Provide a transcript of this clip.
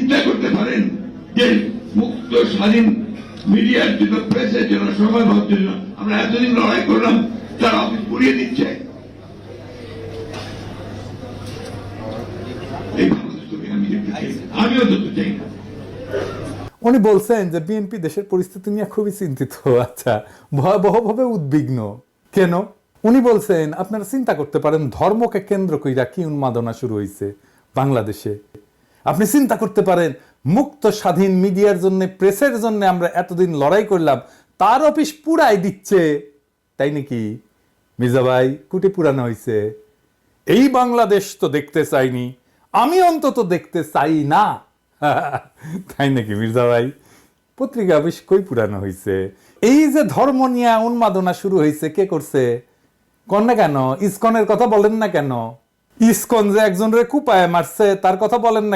চিন্তা করতে পারেন যে মুক্ত স্বাধীন মিডিয়ার জন্য, প্রেসের জন্য, সময় পাওয়ার জন্য আমরা এতদিন লড়াই করলাম, তারা অফিস পুড়িয়ে দিচ্ছে? এই বাংলাদেশ থেকে আমি দেখতে চাই, আমিও দেখতে চাই না। উনি বলছেন যে বিএনপি দেশের পরিস্থিতি নিয়ে খুবই চিন্তিত, আচ্ছা ভয়াবহভাবে উদ্বিগ্ন। কেন? উনি বলছেন আপনারা চিন্তা করতে পারেন ধর্মকে কেন্দ্র কইরা কি উন্মাদনা শুরু হয়েছে বাংলাদেশে। আপনি চিন্তা করতে পারেন মুক্ত স্বাধীন মিডিয়ার জন্য, প্রেসের জন্য আমরা এতদিন লড়াই করলাম, তার অফিস পুরাই দিচ্ছে। তাই নাকি মির্জা ভাই? কুটি পুরানো হয়েছে। এই বাংলাদেশ তো দেখতে চাইনি, আমি অন্তত দেখতে চাই না। তাই নাকি মির্জা ভাই? পত্রিকা অফিস কই পুরানো হয়েছে? এই যে ধর্ম নিয়ে উন্মাদনা শুরু হয়েছে, কে করছে? কন না কেন? ইসকনের কথা বলেন না কেন? ইসকন যে একজন রে কুপায় মারছে তার কথা বলেন না কেন?